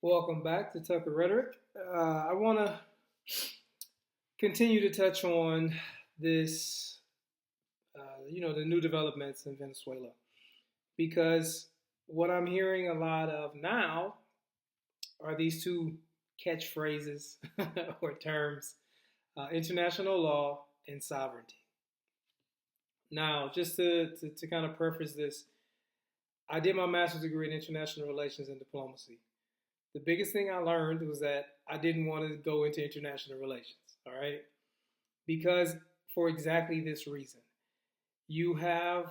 Welcome back to Tucker Rhetoric. I want to continue to touch on this, the new developments in Venezuela, because what I'm hearing a lot of now are these two catchphrases or terms: international law and sovereignty. Now, just to kind of preface this, I did my master's degree in international relations and diplomacy. The biggest thing I learned was that I didn't want to go into international relations, all right? Because for exactly this reason. You have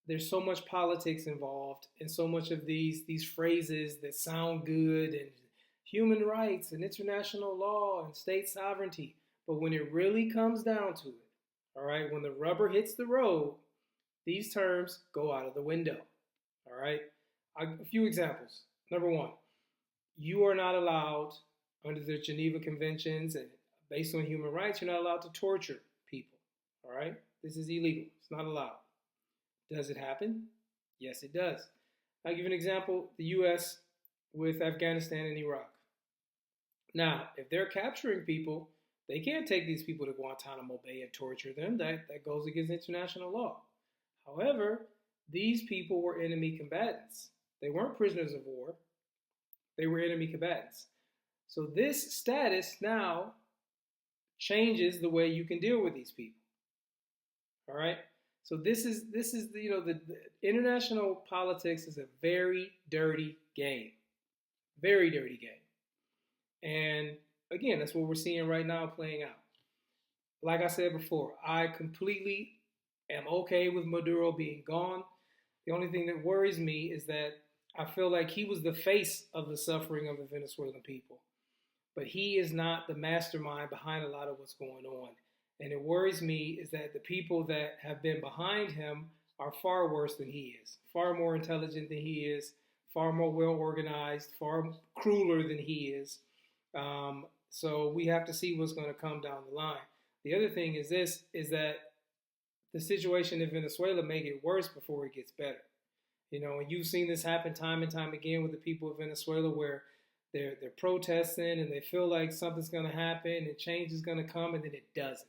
there's so much politics involved and so much of these phrases that sound good and human rights and international law and state sovereignty, but when it really comes down to it, all right, when the rubber hits the road, these terms go out of the window. All right? A few examples. Number one, you are not allowed under the Geneva Conventions and based on human rights, you're not allowed to torture people. All right? This is illegal. It's not allowed. Does it happen? Yes, it does. I'll give you an example: the U.S. with Afghanistan and Iraq. Now, if they're capturing people, they can't take these people to Guantanamo Bay and torture them. That goes against international law. However, these people were enemy combatants. They weren't prisoners of war. They were enemy combatants. So this status now changes the way you can deal with these people. All right. So this is the international politics is a very dirty game, very dirty game, and again, that's what we're seeing right now playing out. Like I said before, I completely am okay with Maduro being gone. The only thing that worries me is that I feel like he was the face of the suffering of the Venezuelan people, but he is not the mastermind behind a lot of what's going on. And it worries me is that the people that have been behind him are far worse than he is, far more intelligent than he is, far more well organized, far crueler than he is. So we have to see what's going to come down the line. The other thing is this: is that the situation in Venezuela may get worse before it gets better. And you've seen this happen time and time again with the people of Venezuela, where they're protesting and they feel like something's going to happen and change is going to come, and then it doesn't.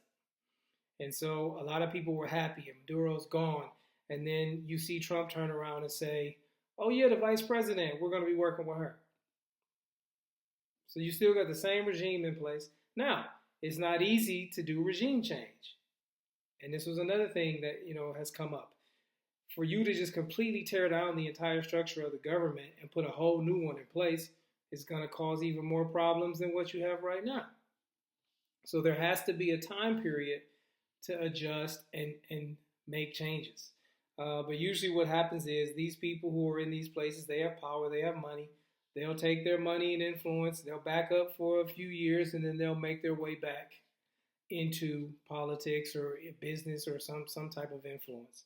And so a lot of people were happy and Maduro's gone. And then you see Trump turn around and say, oh yeah, the vice president, we're going to be working with her. So you still got the same regime in place. Now, it's not easy to do regime change. And this was another thing that, has come up. For you to just completely tear down the entire structure of the government and put a whole new one in place is going to cause even more problems than what you have right now. So there has to be a time period to adjust and make changes. But usually what happens is these people who are in these places, they have power, they have money. They'll take their money and influence, they'll back up for a few years, and then they'll make their way back into politics or business or some type of influence.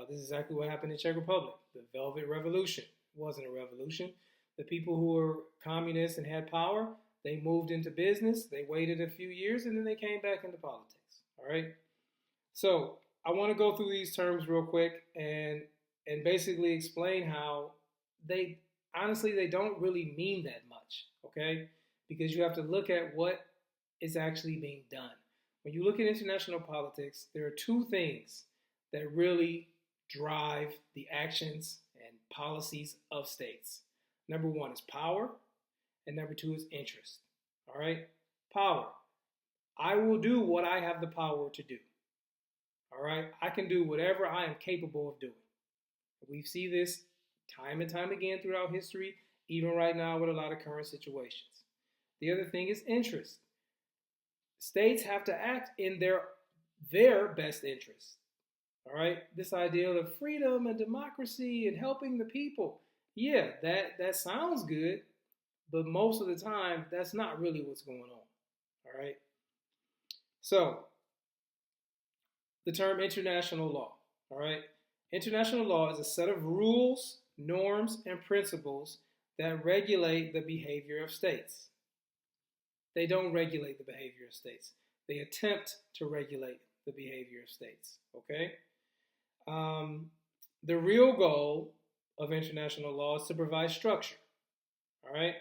This is exactly what happened in Czech Republic. The Velvet Revolution wasn't a revolution. The people who were communists and had power, they moved into business, they waited a few years, and then they came back into politics. All right? So I want to go through these terms real quick and basically explain how they don't really mean that much, okay? Because you have to look at what is actually being done. When you look at international politics, there are two things that really drive the actions and policies of states. Number one is power, and number two is interest. All right? Power. I will do what I have the power to do. All right? I can do whatever I am capable of doing. We see this time and time again throughout history, even right now with a lot of current situations. The other thing is interest. States have to act in their best interest. All right? This idea of freedom and democracy and helping the people. Yeah, that sounds good, but most of the time, that's not really what's going on. All right? So, the term international law. All right? International law is a set of rules, norms, and principles that regulate the behavior of states. They don't regulate the behavior of states. They attempt to regulate the behavior of states. Okay? The real goal of international law is to provide structure. All right?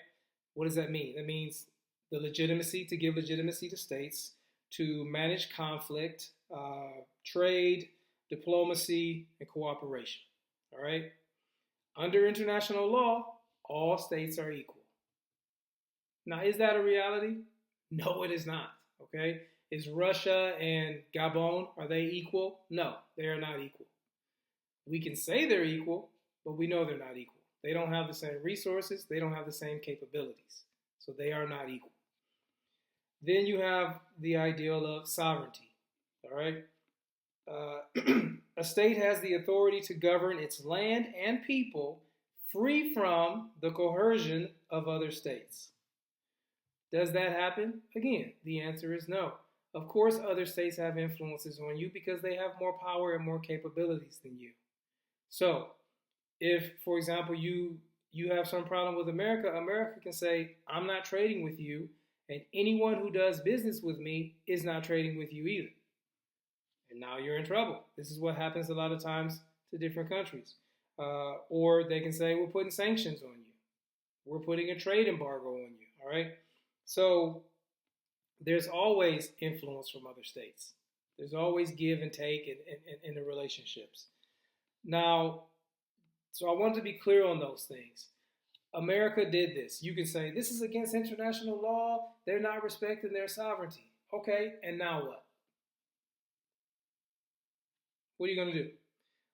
What does that mean? That means the legitimacy to give legitimacy to states to manage conflict, trade, diplomacy, and cooperation. All right? Under international law, all states are equal. Now, is that a reality? No, it is not. Okay? Is Russia and Gabon, are they equal? No, they are not equal. We can say they're equal, but we know they're not equal. They don't have the same resources, they don't have the same capabilities. So they are not equal. Then you have the ideal of sovereignty. All right? A state has the authority to govern its land and people free from the coercion of other states. Does that happen? Again, the answer is no. Of course, other states have influences on you because they have more power and more capabilities than you. So, if, for example, you have some problem with America, America can say, I'm not trading with you, and anyone who does business with me is not trading with you either. And now you're in trouble. This is what happens a lot of times to different countries. Or they can say, we're putting sanctions on you. We're putting a trade embargo on you, all right? So there's always influence from other states. There's always give and take in the relationships. Now, so I wanted to be clear on those things. America did this. You can say, this is against international law. They're not respecting their sovereignty. Okay, and now what? What are you going to do?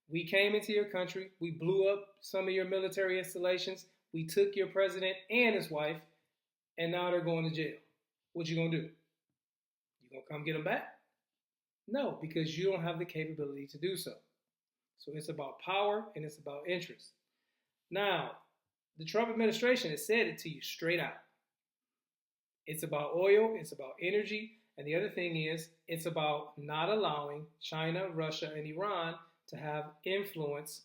We came into your country. We blew up some of your military installations. We took your president and his wife, and now they're going to jail. What you going to do? You going to come get them back? No, because you don't have the capability to do so. So it's about power and it's about interest. Now, the Trump administration has said it to you straight out. It's about oil, it's about energy, and the other thing is it's about not allowing China, Russia, and Iran to have influence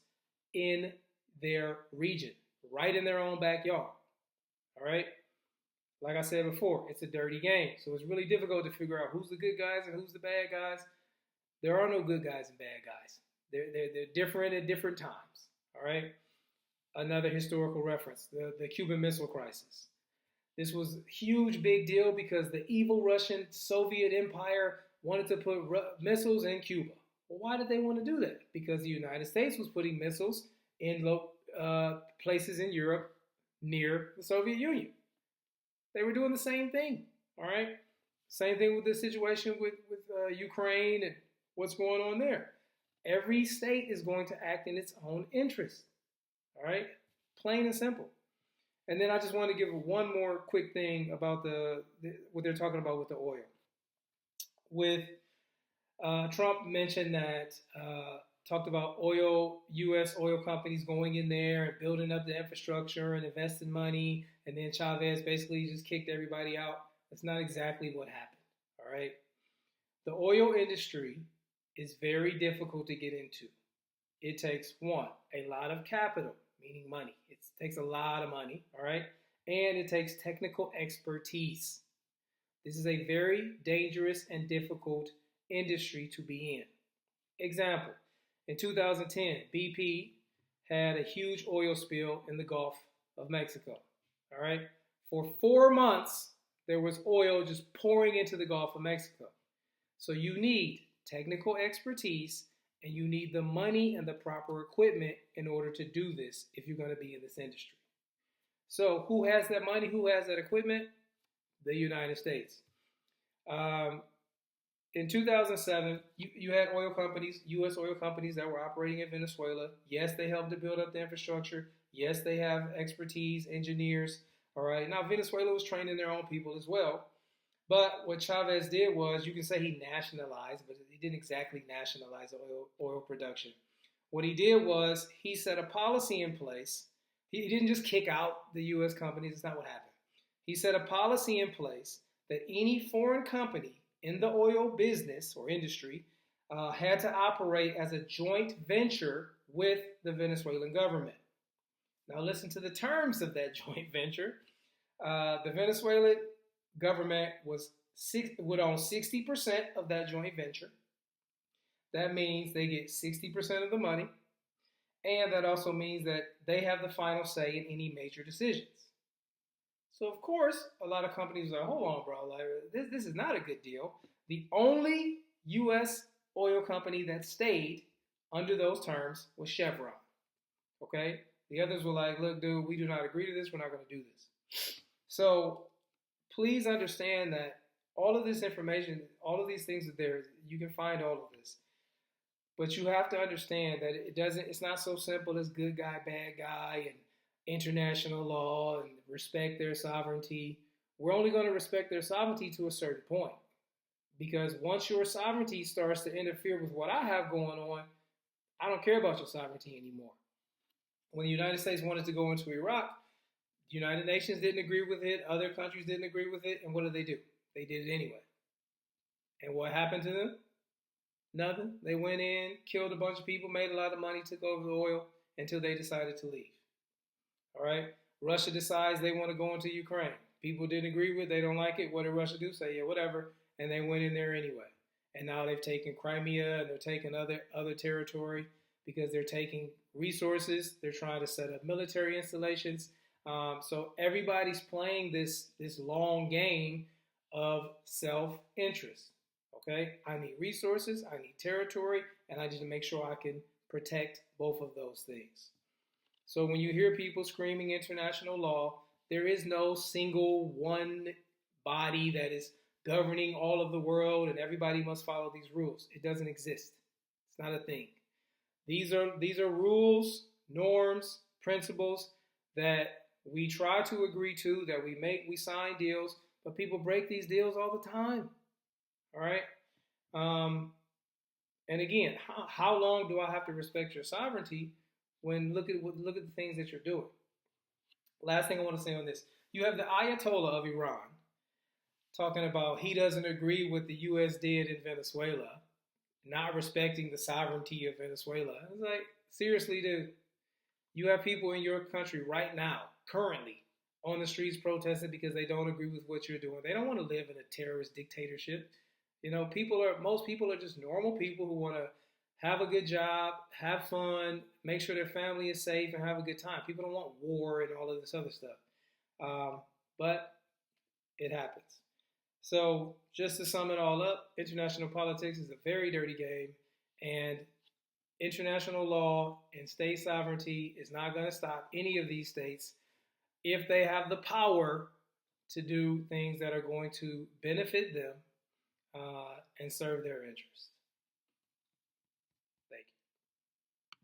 in their region, right in their own backyard. All right? Like I said before, it's a dirty game. So it's really difficult to figure out who's the good guys and who's the bad guys. There are no good guys and bad guys. They're different at different times. All right? Another historical reference, the Cuban Missile Crisis. This was a huge, big deal because the evil Russian Soviet Empire wanted to put missiles in Cuba. Well, why did they want to do that? Because the United States was putting missiles in places in Europe near the Soviet Union. They were doing the same thing, all right? Same thing with the situation with Ukraine and what's going on there. Every state is going to act in its own interest, all right? Plain and simple. And then I just want to give one more quick thing about what they're talking about with the oil. With Trump mentioned that, talked about U.S. oil companies going in there and building up the infrastructure and investing money, and then Chavez basically just kicked everybody out. That's not exactly what happened, all right? The oil industry is very difficult to get into. It takes, one, a lot of capital, meaning money. It takes a lot of money, all right? And it takes technical expertise. This is a very dangerous and difficult industry to be in. Example, in 2010, BP had a huge oil spill in the Gulf of Mexico, all right? For 4 months, there was oil just pouring into the Gulf of Mexico. So you need technical expertise and you need the money and the proper equipment in order to do this if you're going to be in this industry. So who has that money? Who has that equipment? The United States. In 2007, you had oil companies, U.S. oil companies that were operating in Venezuela. Yes, they helped to build up the infrastructure. Yes, they have expertise, engineers. All right. Now, Venezuela was training their own people as well. But what Chavez did was, you can say he nationalized, but he didn't exactly nationalize oil production. What he did was he set a policy in place. He didn't just kick out the U.S. companies. That's not what happened. He set a policy in place that any foreign company in the oil business or industry had to operate as a joint venture with the Venezuelan government. Now listen to the terms of that joint venture. The Venezuelan government would own 60% of that joint venture. That means they get 60% of the money, and that also means that they have the final say in any major decisions. So of course, a lot of companies are like, hold on, bro, like this is not a good deal. The only U.S. oil company that stayed under those terms was Chevron. Okay, the others were like, look, dude, we do not agree to this. We're not going to do this. So please understand that all of this information, all of these things are there. You can find all of this. But you have to understand that it's not so simple as good guy, bad guy, and international law and respect their sovereignty. We're only going to respect their sovereignty to a certain point. Because once your sovereignty starts to interfere with what I have going on, I don't care about your sovereignty anymore. When the United States wanted to go into Iraq, the United Nations didn't agree with it, other countries didn't agree with it, and what did they do? They did it anyway. And what happened to them? Nothing. They went in, killed a bunch of people, made a lot of money, took over the oil until they decided to leave. All right? Russia decides they want to go into Ukraine. People didn't agree with it. They don't like it. What did Russia do? Say, yeah, whatever. And they went in there anyway. And now they've taken Crimea and they're taking other territory because they're taking resources. They're trying to set up military installations. So everybody's playing this long game of self-interest. Okay, I need resources, I need territory, and I need to make sure I can protect both of those things. So when you hear people screaming international law, there is no single one body that is governing all of the world and everybody must follow these rules. It doesn't exist. It's not a thing. These are rules, norms, principles that we try to agree to, that we sign deals, but people break these deals all the time. All right. And again, how long do I have to respect your sovereignty when look at the things that you're doing? Last thing I want to say on this: you have the Ayatollah of Iran talking about he doesn't agree with the U.S. did in Venezuela, not respecting the sovereignty of Venezuela. It's like, seriously, dude, you have people in your country right now, currently, on the streets protesting because they don't agree with what you're doing. They don't want to live in a terrorist dictatorship. You know, most people are just normal people who want to have a good job, have fun, make sure their family is safe, and have a good time. People don't want war and all of this other stuff. But it happens. So just to sum it all up, international politics is a very dirty game, and international law and state sovereignty is not going to stop any of these states if they have the power to do things that are going to benefit them and serve their interests.